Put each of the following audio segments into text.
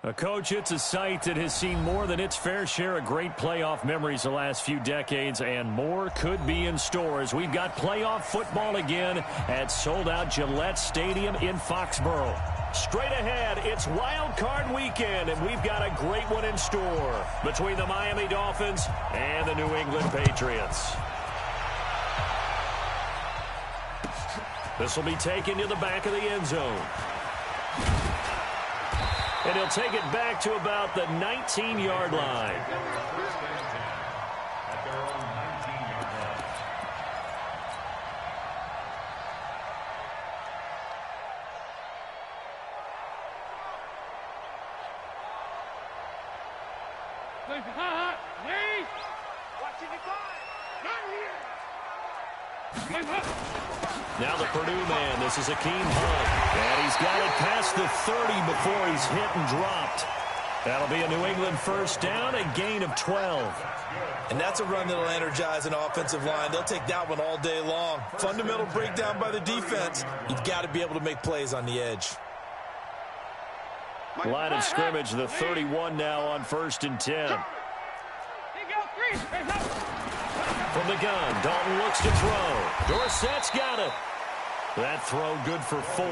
Coach, it's a site that has seen more than its fair share of great playoff memories the last few decades, and more could be in store as we've got playoff football again at sold-out Gillette Stadium in Foxborough. Straight ahead, it's Wild Card weekend, and we've got a great one in store between the Miami Dolphins and the New England Patriots. This will be taken to the back of the end zone. And he'll take it back to about the 19-yard line. Now the Purdue man, this is Akeem Hunt. And he's got it past the 30 before he's hit and dropped. That'll be a New England first down, a gain of 12. And that's a run that'll energize an offensive line. They'll take that one all day long. Fundamental breakdown by the defense. You've got to be able to make plays on the edge. Line of scrimmage, the 31 now on 1st and 10. From the gun, Dalton looks to throw. Dorsett's got it. That throw good for 4.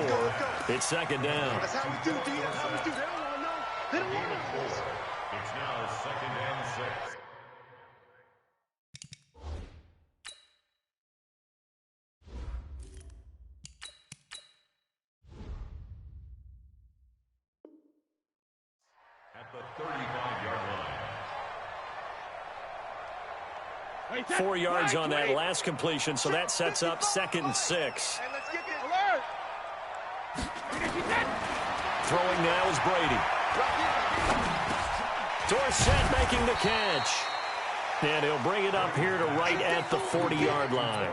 It's 2nd down. That's how we do, D. That's how we do. They don't want to know. They don't want to know. It's now 2nd and 6. At the 35-yard line. 4 yards on that last completion, so that sets up 2nd and 6. Throwing now is Brady. Dorsett making the catch. And he'll bring it up here to right at the 40-yard line.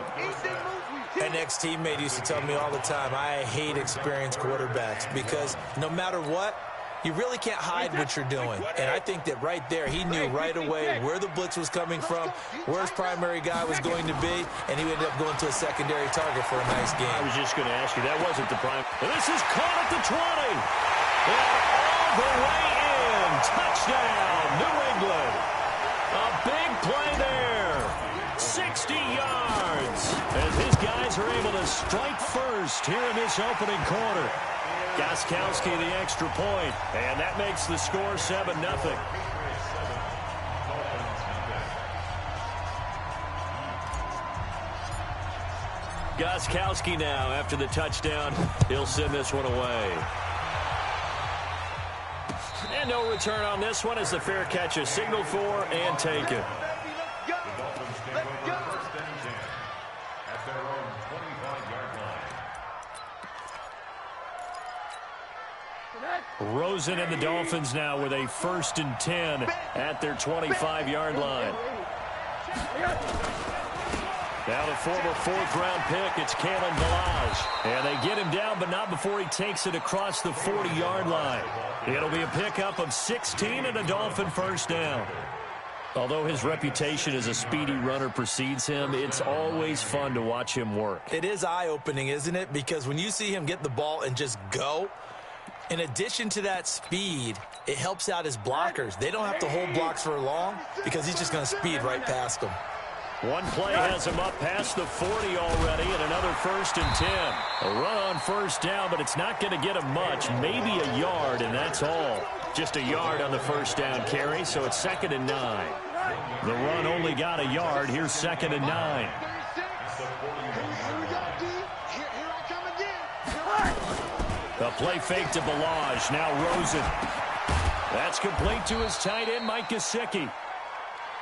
An ex-teammate used to tell me all the time, I hate experienced quarterbacks because no matter what, you really can't hide what you're doing. And I think that right there, he knew right away where the blitz was coming from, where his primary guy was going to be, and he ended up going to a secondary target for a nice game. I was just going to ask you, that wasn't the prime. And this is caught at the 20. And all the way in. Touchdown, New England. A big play there. 60 yards. As his guys are able to strike first here in this opening quarter. Gostkowski the extra point, and that makes the score 7-0. Gostkowski now, after the touchdown, he'll send this one away. And no return on this one as the fair catch is signaled for and taken. Rosen and the Dolphins now with a 1st and 10 at their 25-yard line. Now the former 4th-round pick, it's Kalen Ballage. And they get him down, but not before he takes it across the 40-yard line. It'll be a pickup of 16 and a Dolphin first down. Although his reputation as a speedy runner precedes him, it's always fun to watch him work. It is eye-opening, isn't it? Because when you see him get the ball and just go, in addition to that speed, it helps out his blockers. They don't have to hold blocks for long because he's just going to speed right past them. One play has him up past the 40 already, and another 1st and 10. A run on first down, but it's not going to get him much. Maybe a yard, and that's all. Just a yard on the first down carry, so it's 2nd and 9. The run only got a yard. Here's 2nd and 9. The play fake to Ballage. Now Rosen. That's complete to his tight end, Mike Gesicki.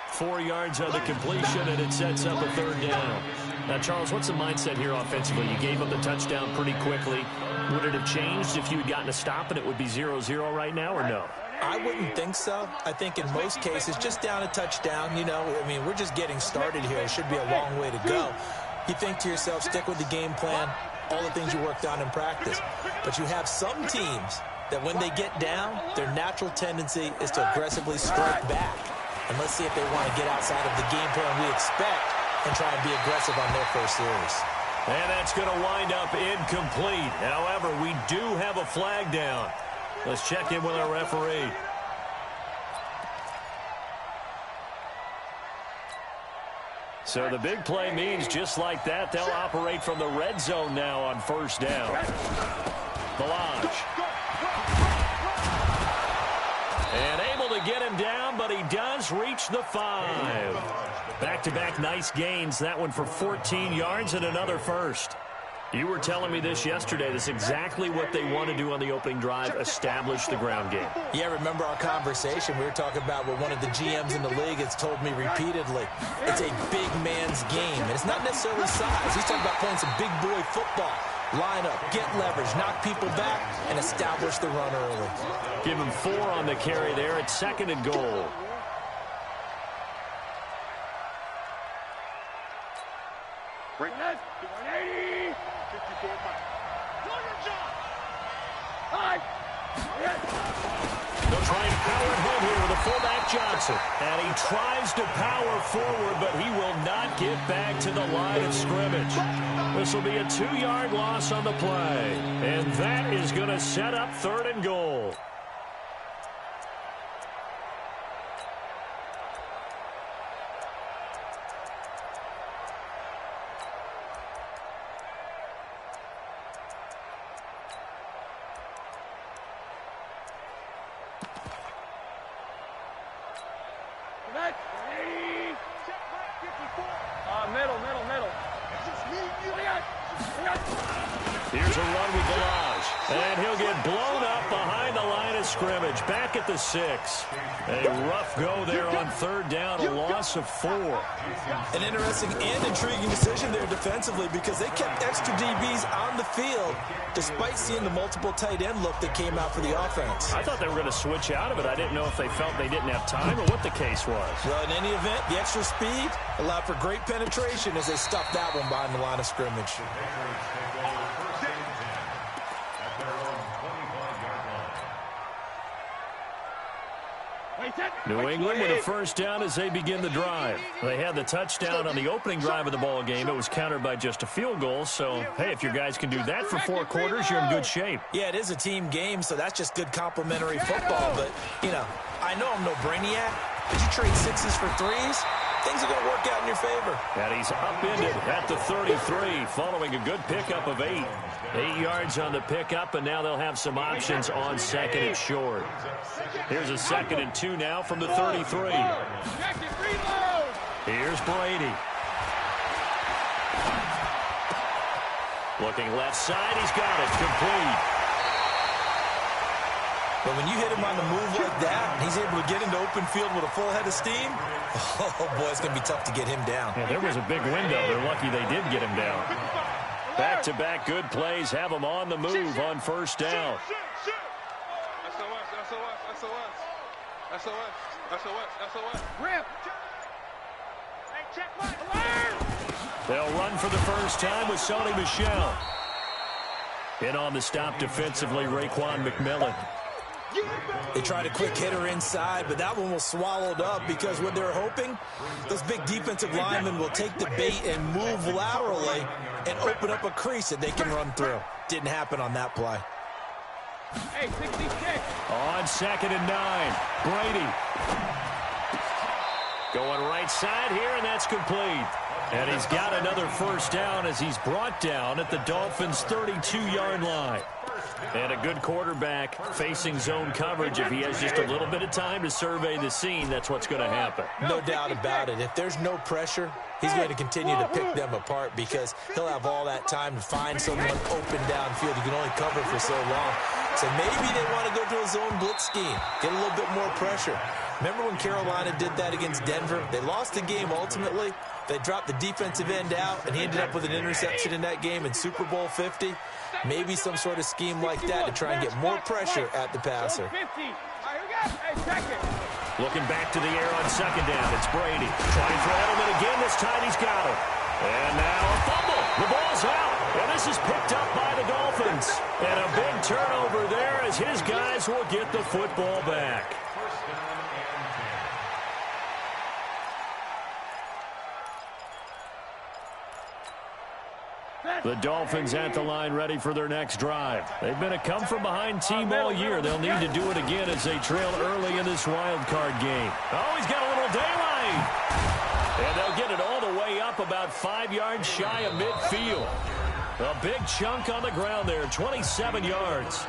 4 yards on the completion, and it sets up a 3rd down. Now, Charles, what's the mindset here offensively? You gave up the touchdown pretty quickly. Would it have changed if you had gotten a stop and it would be 0-0 right now, or no? I wouldn't think so. I think in most cases, just down a touchdown, you know, I mean, we're just getting started here. It should be a long way to go. You think to yourself, stick with the game plan, all the things you worked on in practice. But you have some teams that when they get down, their natural tendency is to aggressively strike back. And let's see if they want to get outside of the game plan we expect and try and be aggressive on their first series. And that's going to wind up incomplete. However, we do have a flag down. Let's check in with our referee. So the big play means just like that, they'll operate from the red zone now on first down. Balaj. And able to get him down, but he does reach the 5. Back-to-back nice gains. That one for 14 yards and another first. You were telling me this yesterday. This is exactly what they want to do on the opening drive, establish the ground game. Yeah, remember our conversation? We were talking about what one of the GMs in the league has told me repeatedly. It's a big man's game, and it's not necessarily size. He's talking about playing some big boy football. Line up, get leverage, knock people back, and establish the run early. Give him 4 on the carry there at 2nd and goal. Bring that. 180. 54 miles. They'll try and power it home here with a fullback Johnson. And he tries to power forward, but he will not get back to the line of scrimmage. This will be a 2-yard loss on the play. And that is going to set up 3rd and goal. Middle. Here's a run with Balaj. And he'll get blown up behind the line of scrimmage. Back at the 6. A rough go there on 3rd down, a loss of 4. An interesting and intriguing decision there defensively because they kept extra DBs on the field despite seeing the multiple tight end look that came out for the offense. I thought they were going to switch out of it. I didn't know if they felt they didn't have time or what the case was. Well, in any event, the extra speed allowed for great penetration as they stuffed that one behind the line of scrimmage. New England with a first down as they begin the drive. They had the touchdown on the opening drive of the ball game. It was countered by just a field goal. So, hey, if your guys can do that for 4 quarters, you're in good shape. Yeah, it is a team game, so that's just good complimentary football. But, you know, I know I'm no brainiac, but you trade 6s for 3s, things are going to work out in your favor. And he's upended at the 33 following a good pickup of 8. 8 yards on the pickup, and now they'll have some options on 2nd and short. Here's a 2nd and 2 now from the 33. Here's Brady. Looking left side, he's got it, complete. But when you hit him on the move like that, and he's able to get into open field with a full head of steam, oh boy, it's going to be tough to get him down. Yeah, there was a big window. They're lucky they did get him down. Back-to-back good plays have them on the move on first down. SOS. Rip. They'll run for the first time with Sony Michel. In on the stop defensively, Raekwon McMillan. They tried a quick hitter inside, but that one was swallowed up because what they're hoping, those big defensive linemen will take the bait and move laterally and open up a crease that they can run through. Didn't happen on that play. Hey, 66. On 2nd and 9, Brady. Going right side here, and that's complete. And he's got another first down as he's brought down at the Dolphins' 32-yard line. And a good quarterback facing zone coverage. If he has just a little bit of time to survey the scene, that's what's going to happen. No doubt about it. If there's no pressure, he's going to continue to pick them apart because he'll have all that time to find someone open downfield. He can only cover for so long. So maybe they want to go to a zone blitz scheme, get a little bit more pressure. Remember when Carolina did that against Denver? They lost the game ultimately. They dropped the defensive end out, and he ended up with an interception in that game in Super Bowl 50. Maybe some sort of scheme like that to try and get more pressure at the passer. Looking back to the air on 2nd down. It's Brady. Trying for Edelman again. This time he's got him. And now a fumble. The ball's out. And this is picked up by the Dolphins. And a big turnover there as his guys will get the football back. The Dolphins at the line ready for their next drive. They've been a come-from-behind team all year. They'll need to do it again as they trail early in this wild card game. Oh, he's got a little daylight. And they'll get it all the way up about 5 yards shy of midfield. A big chunk on the ground there, 27 yards.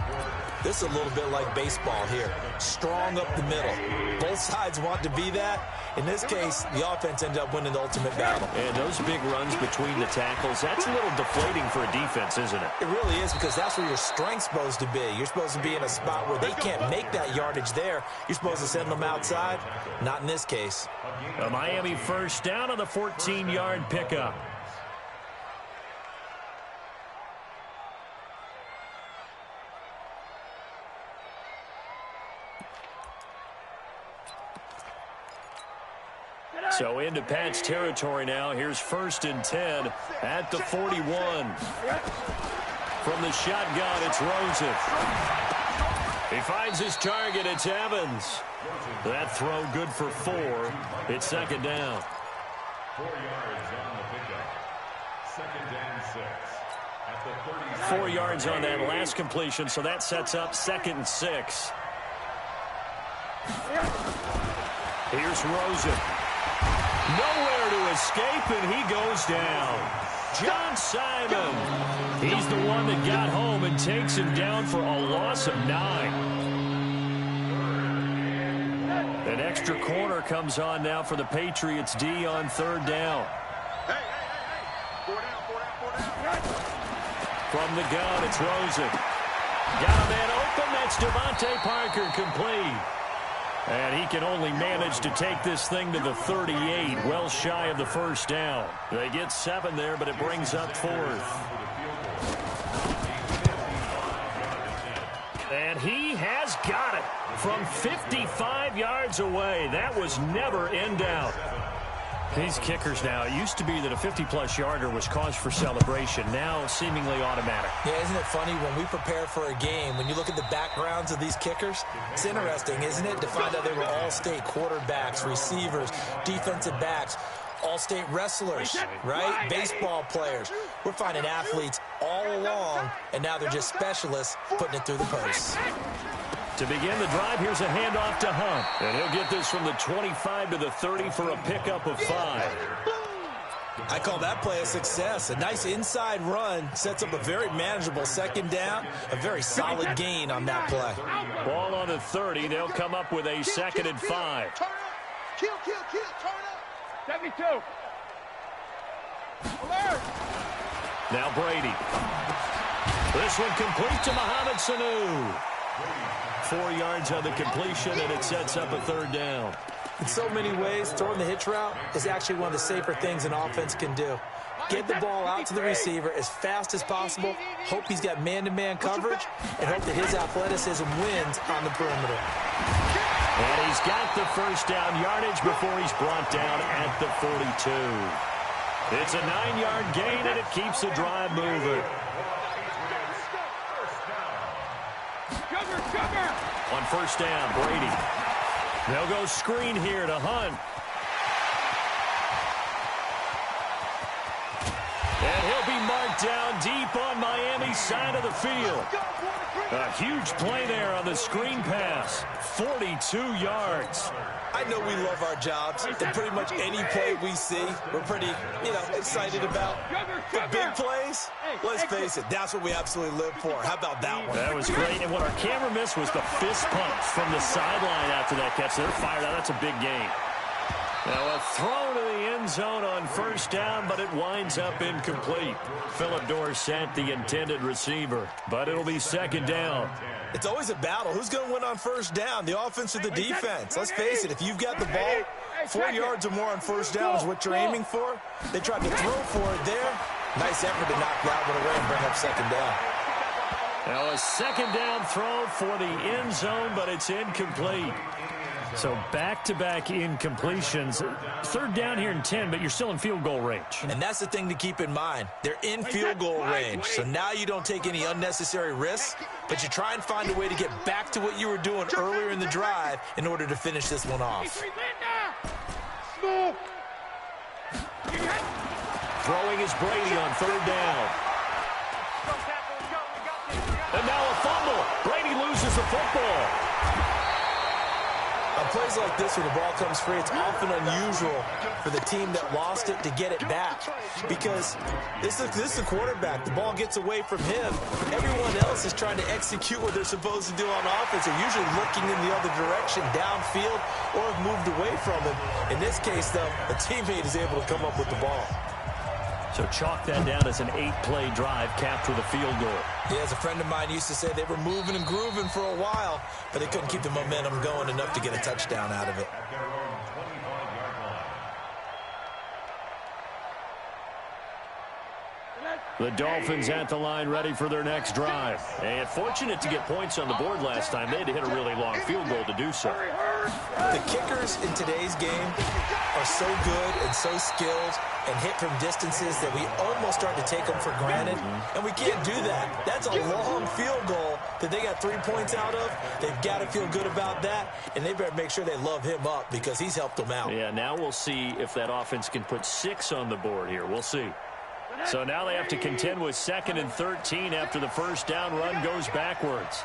This is a little bit like baseball here. Strong up the middle. Both sides want to be that. In this case, the offense ended up winning the ultimate battle. And those big runs between the tackles, that's a little deflating for a defense, isn't it? It really is, because that's where your strength's supposed to be. You're supposed to be in a spot where they can't make that yardage there. You're supposed to send them outside. Not in this case. A Miami first down on the 14-yard pickup. So into Pat's territory now. Here's 1st and 10 at the 41. From the shotgun, it's Rosen. He finds his target. It's Evans. That throw good for 4. It's 2nd down. 4 yards on the pickup. 2nd and 6. At the 30. 4 yards on that last completion, so that sets up 2nd and 6. Here's Rosen. Nowhere to escape, and he goes down. John Simon. He's the one that got home and takes him down for a loss of 9. An extra corner comes on now for the Patriots D on 3rd down. From the gun, it's Rosen. Got a man open. That's Devontae Parker, complete. And he can only manage to take this thing to the 38, well shy of the 1st down. They get 7 there, but it brings up 4th. And he has got it from 55 yards away. That was never in doubt. These kickers now, it used to be that a 50-plus yarder was cause for celebration. Now seemingly automatic. Yeah, isn't it funny when we prepare for a game, when you look at the backgrounds of these kickers, it's interesting, isn't it, to find out they were all-state quarterbacks, receivers, defensive backs, all-state wrestlers, right? Baseball players. We're finding athletes all along, and now they're just specialists putting it through the posts. To begin the drive, here's a handoff to Hunt. And he'll get this from the 25 to the 30 for a pickup of 5. I call that play a success. A nice inside run sets up a very manageable 2nd down. A very solid gain on that play. Ball on the 30. They'll come up with a 2nd and 5. Kill, turn up. 72. Alert. Now Brady. This one complete to Mohamed Sanu. 4 yards on the completion, and it sets up a 3rd down. In so many ways, throwing the hitch route is actually one of the safer things an offense can do. Get the ball out to the receiver as fast as possible, hope he's got man-to-man coverage, and hope that his athleticism wins on the perimeter. And he's got the 1st down yardage before he's brought down at the 42. It's a 9-yard gain, and it keeps the drive moving. On 1st down, Brady. They'll go screen here to Hunt. And he'll be marked down deep on Miami's side of the field. A huge play there on the screen pass. 42 yards. I know we love our jobs, and pretty much any play we see, we're pretty, excited about. The big plays, let's face it, that's what we absolutely live for. How about that one? That was great, and what our camera missed was the fist pump from the sideline after that catch. They're fired out. That's a big game. Now a throw to the end zone on 1st down, but it winds up incomplete. Philip Dorsett, the intended receiver, but it'll be 2nd down. It's always a battle. Who's going to win on 1st down, the offense or the defense? Let's face it, if you've got the ball, 4 yards or more on 1st down is what you're aiming for. They tried to throw for it there. Nice effort to knock that one away and bring up 2nd down. Now a 2nd down throw for the end zone, but it's incomplete. So back-to-back incompletions. 3rd down here in 10, but you're still in field goal range. And that's the thing to keep in mind. They're in field goal range. So now you don't take any unnecessary risks, but you try and find a way to get back to what you were doing earlier in the drive in order to finish this one off. Throwing is Brady on 3rd down. And now a fumble. Brady loses the football. On plays like this, when the ball comes free, it's often unusual for the team that lost it to get it back. Because this is the quarterback. The ball gets away from him. Everyone else is trying to execute what they're supposed to do on offense. They're usually looking in the other direction, downfield, or have moved away from him. In this case, though, a teammate is able to come up with the ball. So chalk that down as an 8-play drive capped with a field goal. Yeah, as a friend of mine used to say, they were moving and grooving for a while, but they couldn't keep the momentum going enough to get a touchdown out of it. The Dolphins at the line, ready for their next drive. And fortunate to get points on the board last time. They had to hit a really long field goal to do so. The kickers in today's game are so good and so skilled and hit from distances that we almost start to take them for granted. And we can't do that. That's a long field goal that they got 3 points out of. They've got to feel good about that, and they better make sure they love him up because he's helped them out. Yeah, now we'll see if that offense can put 6 on the board here. We'll see. So now they have to contend with 2nd and 13 after the first down run goes backwards.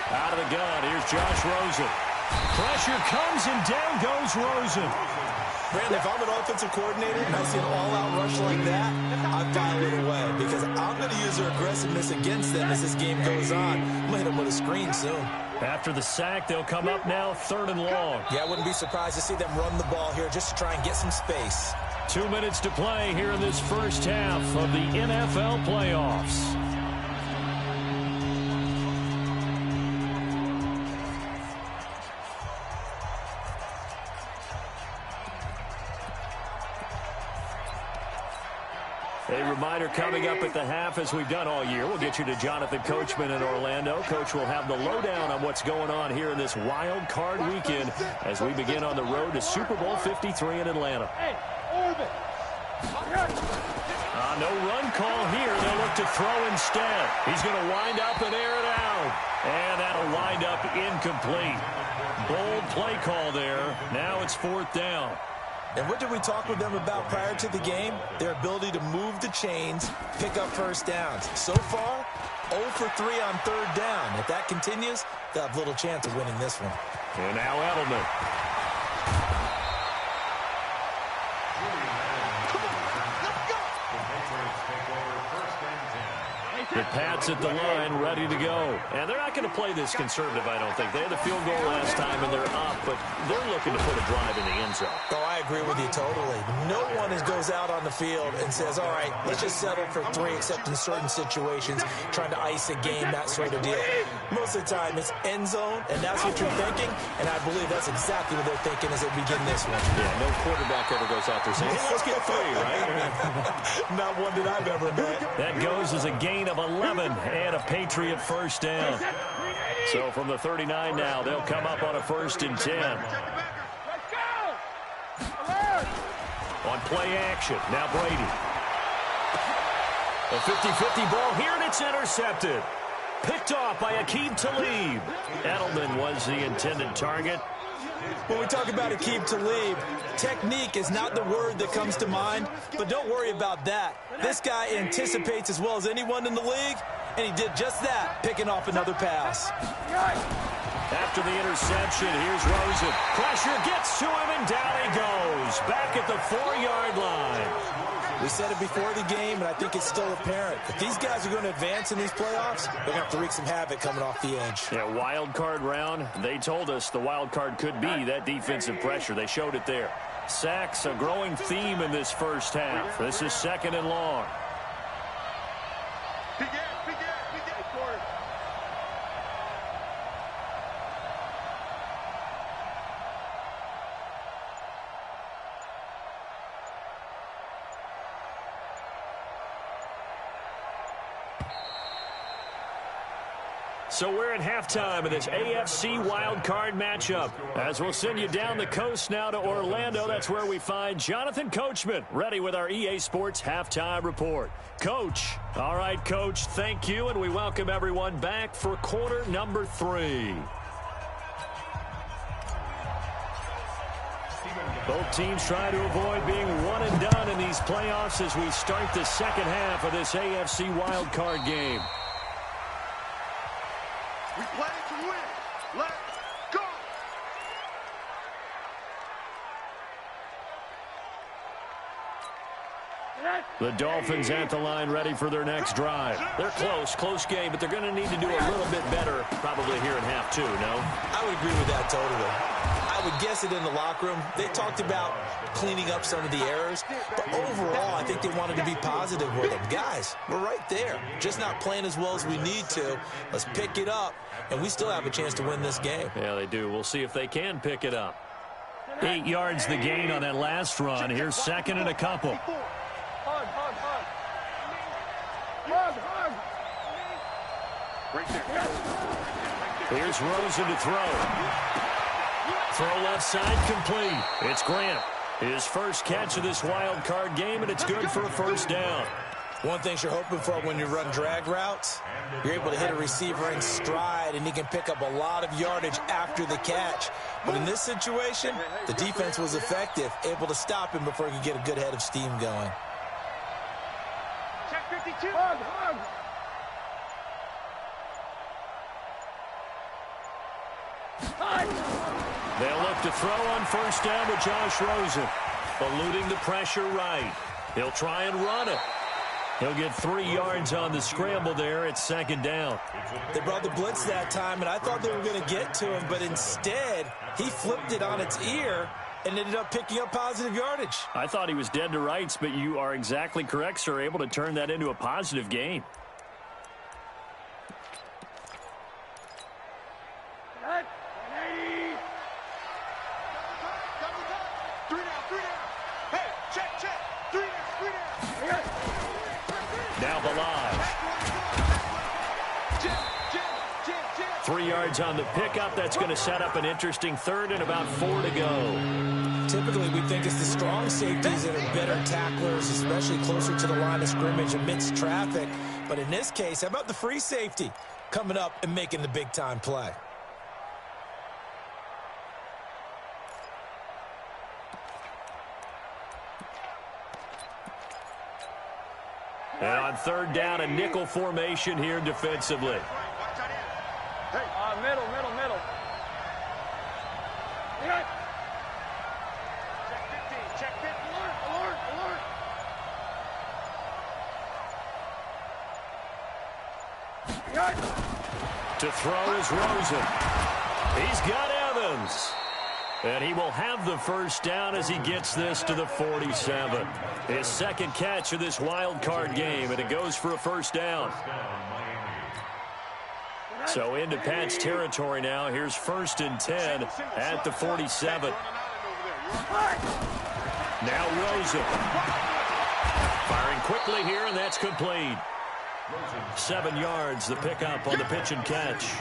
Out of the gun, here's Josh Rosen. Pressure comes and down goes Rosen. Brandon, if I'm an offensive coordinator and I see an all-out rush like that, I file it away because I'm going to use their aggressiveness against them as this game goes on. I'm going to hit them with a screen soon. After the sack, they'll come up now 3rd and long. Yeah, I wouldn't be surprised to see them run the ball here just to try and get some space. 2 minutes to play here in this first half of the NFL playoffs. A reminder coming up at the half, as we've done all year. We'll get you to Jonathan Coachman in Orlando. Coach will have the lowdown on what's going on here in this wild card weekend as we begin on the road to Super Bowl 53 in Atlanta. No run call here. They'll look to throw instead. He's going to wind up and air it out. And that'll wind up incomplete. Bold play call there. Now it's 4th down. And what did we talk with them about prior to the game? Their ability to move the chains, pick up first downs. So far, 0 for 3 on 3rd down. If that continues, they'll have little chance of winning this one. And now Edelman. The Pats at the line, ready to go. And they're not going to play this conservative, I don't think. They had the field goal last time, and they're up, but they're looking to put a drive in the end zone. Oh, I agree with you totally. No one goes out on the field and says, all right, let's just settle for 3, except in certain situations, trying to ice a game, that sort of deal. Most of the time, it's end zone, and that's what you're thinking, and I believe that's exactly what they're thinking as they begin this one. Yeah, no quarterback ever goes out there saying, hey, let's get 3, right? Not one that I've ever met. That goes as a gain of 11 and a Patriot first down. So from the 39 now, they'll come up on a 1st and 10. On play action, now Brady. A 50-50 ball here, and it's intercepted. Picked off by Aqib Talib. Edelman was the intended target. When we talk about Aqib Talib, technique is not the word that comes to mind, but don't worry about that. This guy anticipates as well as anyone in the league, and he did just that, picking off another pass. After the interception, here's Rosen. Pressure gets to him, and down he goes. Back at the 4-yard line. We said it before the game, and I think it's still apparent. If these guys are going to advance in these playoffs, they're going to have to wreak some havoc coming off the edge. Yeah, wild card round. They told us the wild card could be that defensive pressure. They showed it there. Sacks, a growing theme in this first half. This is 2nd and long. So we're at halftime of this AFC wildcard matchup. As we'll send you down the coast now to Orlando, that's where we find Jonathan Coachman, ready with our EA Sports Halftime Report. Coach. All right, Coach, thank you, and we welcome everyone back for quarter number 3. Stephen Both teams trying to avoid being one and done in these playoffs as we start the second half of this AFC wildcard game. We play to win. Let's go. The Dolphins at the line ready for their next drive. They're close game, but they're going to need to do a little bit better probably here in half two, no? I would agree with that totally. I would guess it in the locker room. They talked about cleaning up some of the errors, but overall, I think they wanted to be positive with them. Guys, we're right there. Just not playing as well as we need to. Let's pick it up, and we still have a chance to win this game. Yeah, they do. We'll see if they can pick it up. 8 yards the gain on that last run. Here's second and a couple. Right there. Here's Rosen to throw. Throw left side complete. It's Grant. His first catch of this wild card game, and it's good for a first down. One thing you're hoping for when you run drag routes, you're able to hit a receiver in stride, and he can pick up a lot of yardage after the catch. But in this situation, the defense was effective, able to stop him before he could get a good head of steam going. Check 52. They'll look to throw on first down to Josh Rosen. Eluding the pressure right. He'll try and run it. He'll get 3 yards on the scramble there. It's second down. They brought the blitz that time, and I thought they were going to get to him, but instead, he flipped it on its ear and ended up picking up positive yardage. I thought he was dead to rights, but you are exactly correct, sir. Able to turn that into a positive gain. Now Balaj. 3 yards on the pickup. That's going to set up an interesting third and about 4 to go. Typically, we think it's the strong safeties that are better tacklers, especially closer to the line of scrimmage amidst traffic. But in this case, how about the free safety coming up and making the big-time play? And on third down, a nickel formation here defensively. Middle. Check 15. Check 15. Alert. To throw is Rosen. He's got Evans. And he will have the first down as he gets this to the 47. His second catch of this wild card game, and it goes for a first down. So into Pat's territory now. Here's 1st and 10 at the 47. Now Rosen. Firing quickly here, and that's complete. 7 yards, the pickup on the pitch and catch.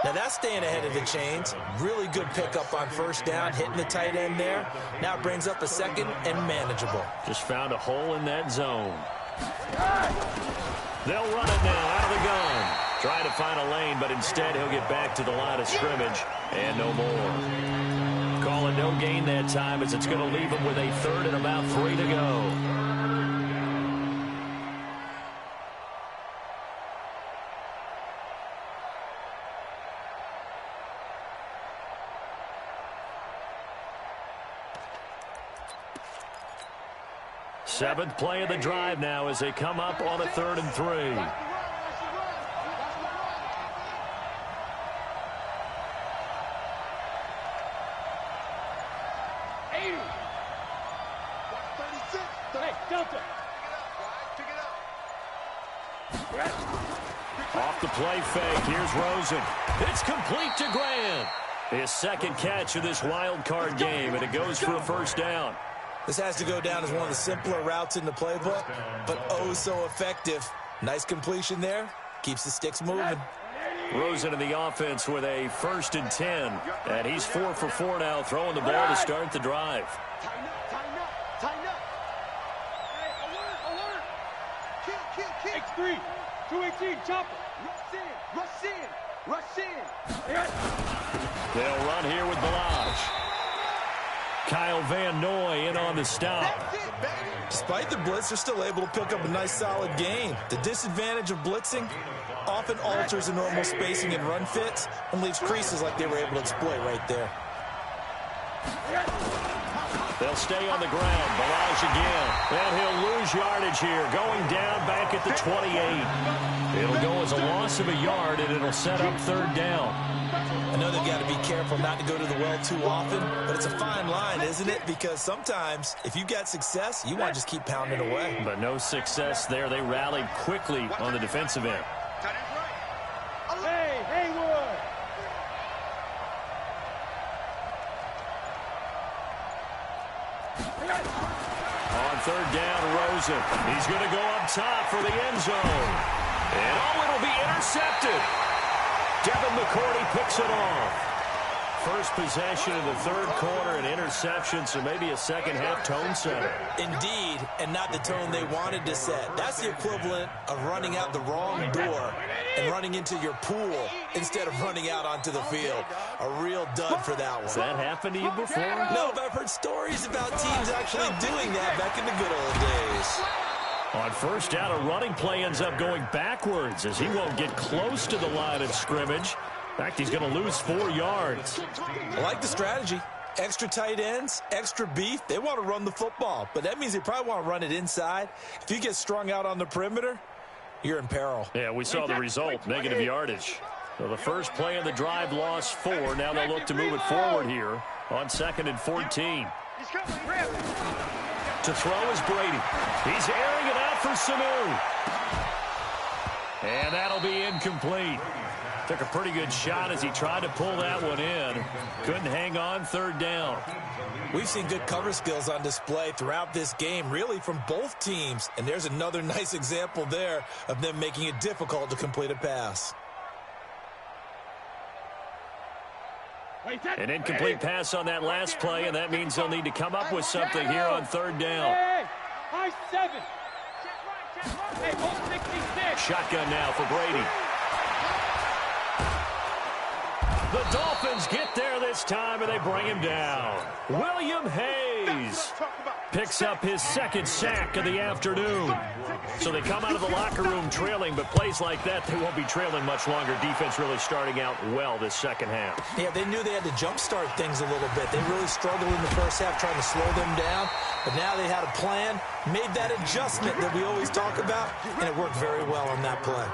Now that's staying ahead of the chains. Really good pickup on first down, hitting the tight end there. Now it brings up a second and manageable. Just found a hole in that zone. They'll run it now out of the gun. Trying to find a lane, but instead he'll get back to the line of scrimmage and no more. Call it no gain that time as it's going to leave him with a third and about 3 to go. Seventh play of the drive now as they come up on a 3rd and 3. Off the play fake, here's Rosen. It's complete to Grant. His second catch of this wild card game, and it goes for a first down. This has to go down as one of the simpler routes in the playbook, but oh so effective. Nice completion there. Keeps the sticks moving. Rosen in the offense with a 1st and 10. And he's 4 for 4 now, throwing the ball to start the drive. Tighten up. Hey, alert. Kill. X3, 218, chopper. Rush in. They'll run here with Balaj. Kyle Van Noy in on the stop. Despite the blitz, they're still able to pick up a nice solid gain. The disadvantage of blitzing often alters the normal spacing and run fits and leaves creases like they were able to exploit right there. They'll stay on the ground. Barrage again. And he'll lose yardage here. Going down back at the 28. It'll go as a loss of a yard, and it'll set up third down. I know they've got to be careful not to go to the well too often, but it's a fine line, isn't it? Because sometimes, if you got success, you want to just keep pounding away. But no success there. They rallied quickly on the defensive end. Hey, Haywood! On third down, Rosen. He's going to go up top for the end zone. And it'll be intercepted. Devin McCourty picks it off. First possession of the third quarter, an interception, so maybe a second-half tone setter. Indeed, and not the tone they wanted to set. That's the equivalent of running out the wrong door and running into your pool instead of running out onto the field. A real dud for that one. Has that happened to you before? No, but I've heard stories about teams actually doing that back in the good old days. On first down, a running play ends up going backwards as he won't get close to the line of scrimmage. In fact, he's going to lose 4 yards. I like the strategy. Extra tight ends, extra beef. They want to run the football, but that means they probably want to run it inside. If you get strung out on the perimeter, you're in peril. Yeah, we saw the result, negative yardage. So the first play of the drive lost 4. Now they'll look to move it forward here on 2nd and 14. To throw is Brady. He's airing it out for Sanu. And that'll be incomplete. Took a pretty good shot as he tried to pull that one in. Couldn't hang on third down. We've seen good cover skills on display throughout this game, really from both teams. And there's another nice example there of them making it difficult to complete a pass. An incomplete pass on that last play, and that means they'll need to come up with something here on third down. High 7. Hey, 66. Shotgun now for Brady. The Dolphins get there this time, and they bring him down. William Hayes picks up his second sack of the afternoon. So they come out of the locker room trailing, but plays like that, they won't be trailing much longer. Defense really starting out well this second half. Yeah, they knew they had to jumpstart things a little bit. They really struggled in the first half trying to slow them down, but now they had a plan, made that adjustment that we always talk about, and it worked very well on that play.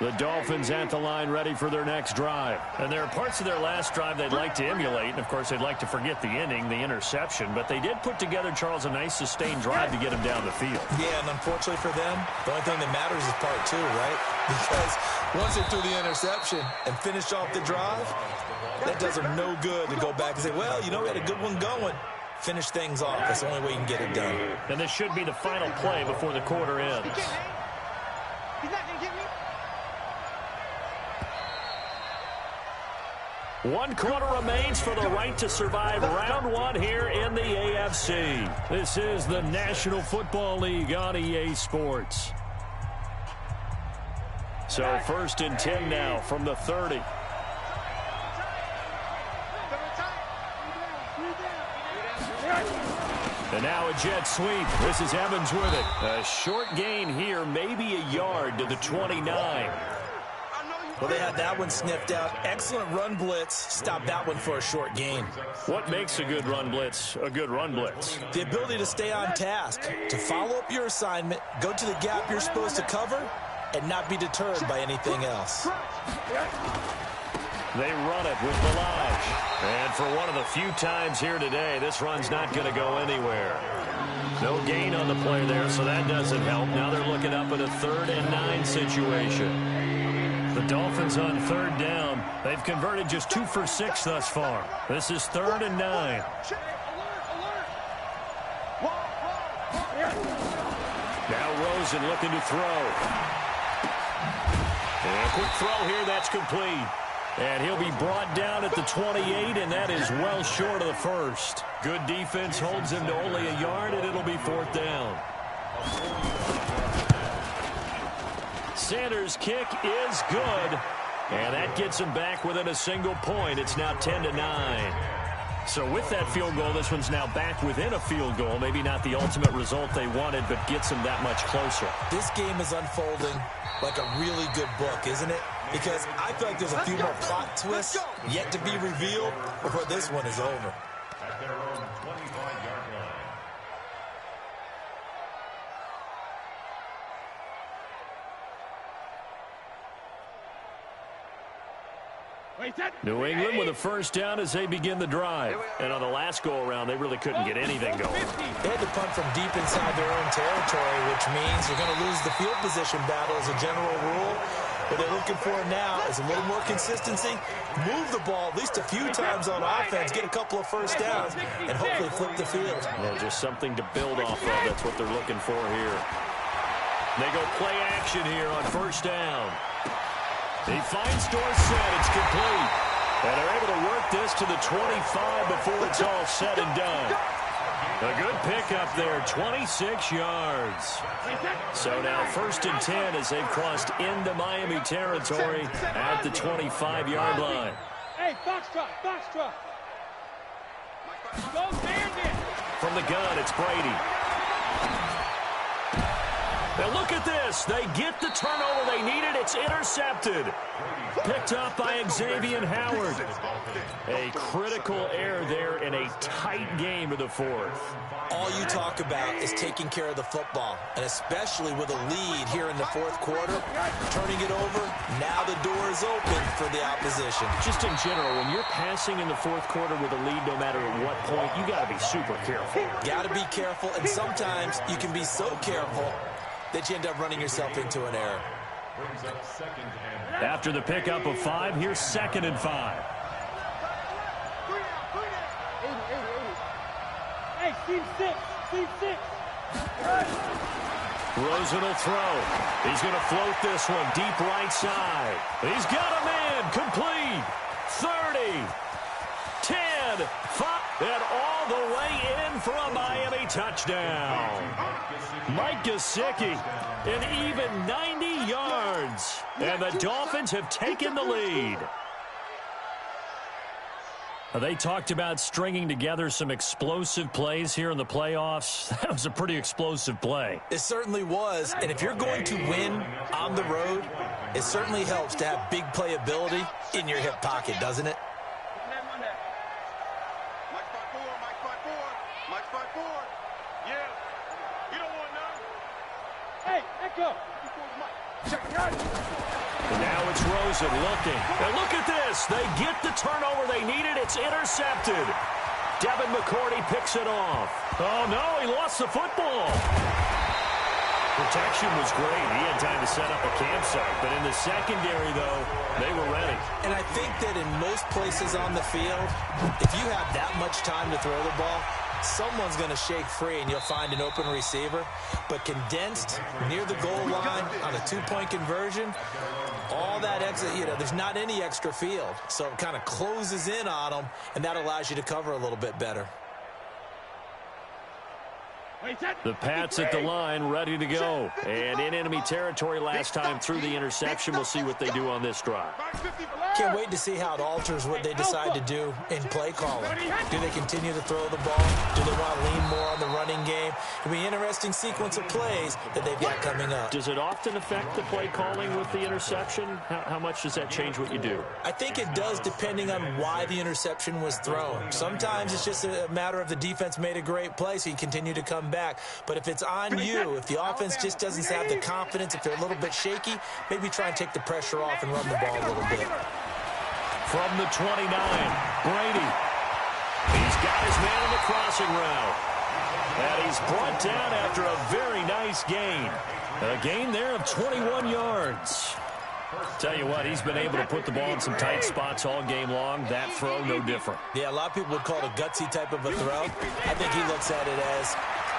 The Dolphins at the line ready for their next drive. And there are parts of their last drive they'd like to emulate. And, of course, they'd like to forget the inning, the interception. But they did put together, Charles, a nice sustained drive to get him down the field. Yeah, and unfortunately for them, the only thing that matters is part 2, right? Because once they threw the interception and finished off the drive, that does them no good to go back and say, well, you know, we had a good one going. Finish things off. That's the only way you can get it done. And this should be the final play before the quarter ends. He's not going to get me. 1 quarter remains for the right to survive round 1 here in the AFC. This is the National Football League on EA Sports. So 1st and 10 now from the 30. And now a jet sweep. This is Evans with it. A short gain here, maybe a yard to the 29. Well, they had that one sniffed out. Excellent run blitz. Stopped that one for a short gain. What makes a good run blitz a good run blitz? The ability to stay on task, to follow up your assignment, go to the gap you're supposed to cover, and not be deterred by anything else. They run it with Barrage. And for one of the few times here today, this run's not going to go anywhere. No gain on the play there, so that doesn't help. Now they're looking up at a 3rd and 9 situation. The Dolphins on 3rd down. They've converted just 2 for 6 thus far. This is 3rd and 9. Now Rosen looking to throw. And a quick throw here, that's complete. And he'll be brought down at the 28, and that is well short of the first. Good defense holds him to only a yard, and it'll be 4th down. Sanders' kick is good. And that gets them back within a single point. It's now 10-9. So with that field goal, this one's now back within a field goal. Maybe not the ultimate result they wanted, but gets them that much closer. This game is unfolding like a really good book, isn't it? Because I feel like there's a few more plot twists yet to be revealed before this one is over. At their own 25-yard line. New England with a first down as they begin the drive. And on the last go-around, they really couldn't get anything going. They had to punt from deep inside their own territory, which means you're going to lose the field position battle as a general rule. What they're looking for now is a little more consistency, move the ball at least a few times on offense, get a couple of first downs, and hopefully flip the field. Yeah, just something to build off of. That's what they're looking for here. They go play action here on first down. He finds Dorsett. It's complete. And they're able to work this to the 25 before it's all said and done. A good pickup there, 26 yards. So now 1st and 10 as they've crossed into Miami territory at the 25-yard line. Hey, foxtrot, foxtrot. Go Bandit. From the gun, it's Brady. Now look at this. They get the turnover they needed. It's intercepted. Picked up by Xavier Howard. A critical error there in a tight game to the 4th. All you talk about is taking care of the football, and especially with a lead here in the 4th quarter, turning it over, now the door is open for the opposition. Just in general, when you're passing in the 4th quarter with a lead, no matter at what point, you got to be super careful. Got to be careful, and sometimes you can be so careful that you end up running yourself into an error. After the pickup of 5, here's 2nd and 5. Hey, team 6, team 6. Rosen will throw. He's going to float this one deep right side. He's got a man complete. 30, 10, 5, and all the way in for a Miami touchdown. Mike Gesicki, an even 90 yards. And the Dolphins have taken the lead. They talked about stringing together some explosive plays here in the playoffs. That was a pretty explosive play. It certainly was, and if you're going to win on the road, it certainly helps to have big playability in your hip pocket, doesn't it? Hey, echo. And now it's Rosen looking. And look at this. They get the turnover they needed. It's intercepted. Devin McCourty picks it off. Oh, no, he lost the football. Protection was great. He had time to set up a campsite. But in the secondary, though, they were ready. And I think that in most places on the field, if you have that much time to throw the ball, someone's going to shake free and you'll find an open receiver. But condensed near the goal line on a two-point conversion, all that extra, there's not any extra field. So it kind of closes in on them, and that allows you to cover a little bit better. The Pats at the line, ready to go. And in enemy territory last time through the interception. We'll see what they do on this drive. Can't wait to see how it alters what they decide to do in play calling. Do they continue to throw the ball? Do they want to lean more on the running game? It'll be an interesting sequence of plays that they've got coming up. Does it often affect the play calling with the interception? How much does that change what you do? I think it does, depending on why the interception was thrown. Sometimes it's just a matter of the defense made a great play, so you continue to come back. But if it's on you, if the offense just doesn't have the confidence, if they're a little bit shaky, maybe try and take the pressure off and run the ball a little bit. From the 29, Brady. He's got his man in the crossing route. And he's brought down after a very nice gain. A gain there of 21 yards. Tell you what, he's been able to put the ball in some tight spots all game long. That throw, no different. Yeah, a lot of people would call it a gutsy type of a throw. I think he looks at it as,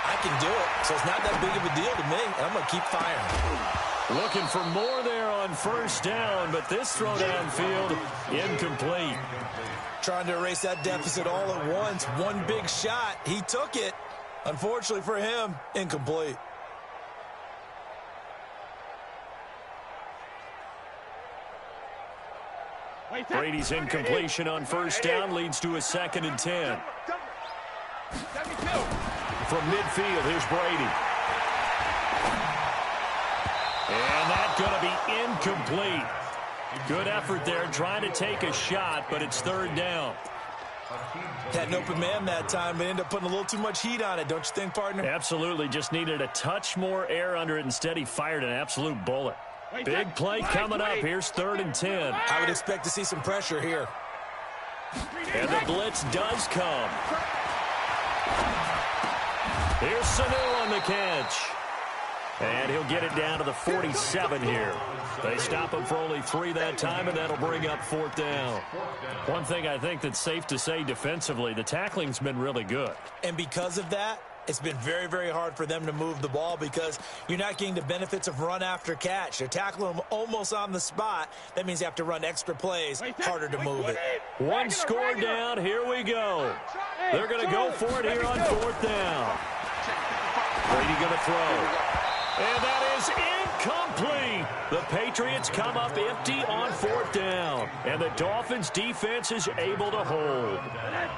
I can do it, so it's not that big of a deal to me, and I'm going to keep firing. Looking for more there on first down, but this throw downfield, incomplete. Trying to erase that deficit all at once. One big shot. He took it. Unfortunately for him, incomplete. Brady's incompletion on first down leads to a 2nd and 10. From midfield, here's Brady. And that's going to be incomplete. Good effort there trying to take a shot, but it's 3rd down. Had an open man that time, but ended up putting a little too much heat on it, don't you think, partner? Absolutely. Just needed a touch more air under it. Instead, he fired an absolute bullet. Big play coming up. Here's 3rd and 10. I would expect to see some pressure here. And the blitz does come. Here's Sanu on the catch. And he'll get it down to the 47 here. They stop him for only 3 that time, and that'll bring up 4th down. One thing I think that's safe to say defensively, the tackling's been really good. And because of that, it's been very, very hard for them to move the ball because you're not getting the benefits of run after catch. They're tackling them almost on the spot. That means you have to run extra plays, harder to move it. One score down. Here we go. They're going to go for it here on 4th down. Brady going to throw. And that is incomplete. The Patriots come up empty on 4th down. And the Dolphins' defense is able to hold.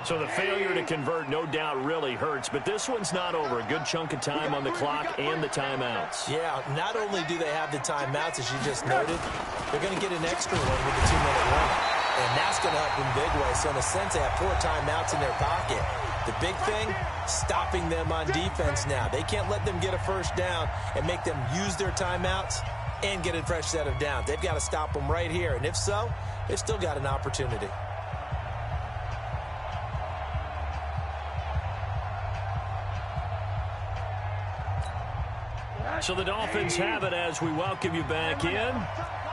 So the failure to convert no doubt really hurts. But this one's not over. A good chunk of time on the clock and the timeouts. Yeah, not only do they have the timeouts, as you just noted, they're going to get an extra one with the 2-minute warning. And that's going to help in big way. So in a sense, they have 4 timeouts in their pocket. The big thing, stopping them on defense now. They can't let them get a first down and make them use their timeouts and get a fresh set of downs. They've got to stop them right here. And if so, they've still got an opportunity. So the Dolphins have it as we welcome you back in.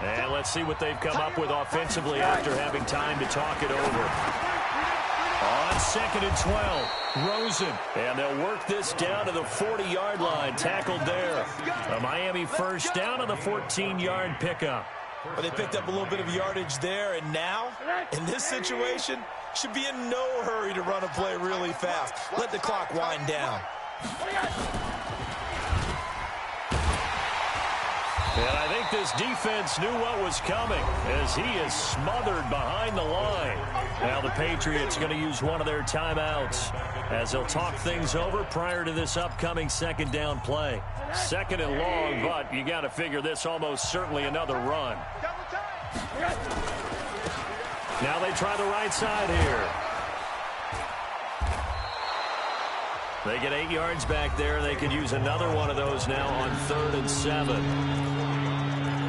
And let's see what they've come up with offensively after having time to talk it over. On 2nd and 12, Rosen. And they'll work this down to the 40-yard line. Tackled there. A Miami first down on the 14-yard pickup. But they picked up a little bit of yardage there. And now, in this situation, should be in no hurry to run a play really fast. Let the clock wind down. And I think this defense knew what was coming as he is smothered behind the line. Now the Patriots going to use one of their timeouts as they'll talk things over prior to this upcoming 2nd down play. 2nd and long, but you got to figure this almost certainly another run. Now they try the right side here. They get 8 yards back there. They could use another one of those now on 3rd and 7.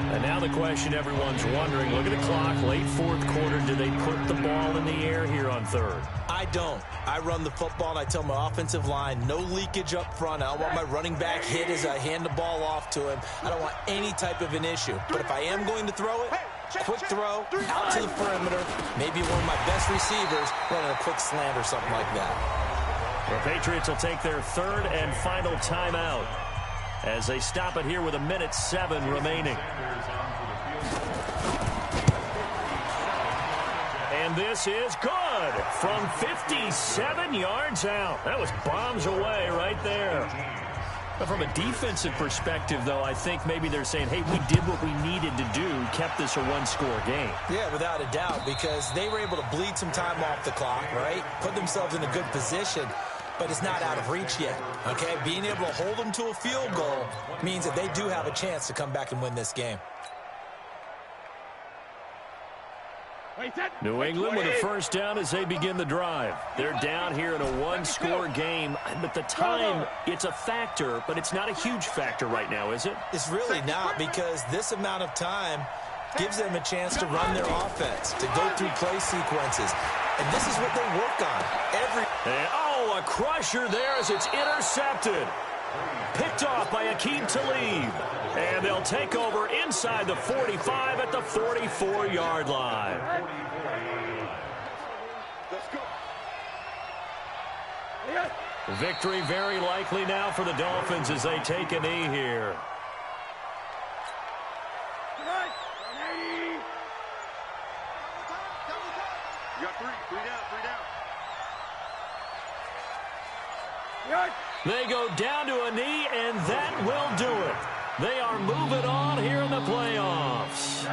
And now the question everyone's wondering, look at the clock, late 4th quarter, do they put the ball in the air here on 3rd? I don't. I run the football, and I tell my offensive line, no leakage up front. I don't want my running back hit as I hand the ball off to him. I don't want any type of an issue. But if I am going to throw it, quick throw, out to the perimeter, maybe one of my best receivers running a quick slant or something like that. The Patriots will take their 3rd and final timeout as they stop it here with 1:07 remaining. And this is good from 57 yards out. That was bombs away right there. But from a defensive perspective, though, I think maybe they're saying, hey, we did what we needed to do, kept this a 1-score game. Yeah, without a doubt, because they were able to bleed some time off the clock, right? Put themselves in a good position. But it's not out of reach yet, okay? Being able to hold them to a field goal means that they do have a chance to come back and win this game. New England with a first down as they begin the drive. They're down here in a 1-score game. But the time, it's a factor, but it's not a huge factor right now, is it? It's really not, because this amount of time gives them a chance to run their offense, to go through play sequences. And this is what they work on. A crusher there as it's intercepted. Picked off by Akeem Talib. And they'll take over inside the 45 at the 44-yard line. Victory very likely now for the Dolphins as they take a knee here. You got three down. They go down to a knee, and that will do it. They are moving on here in the playoffs.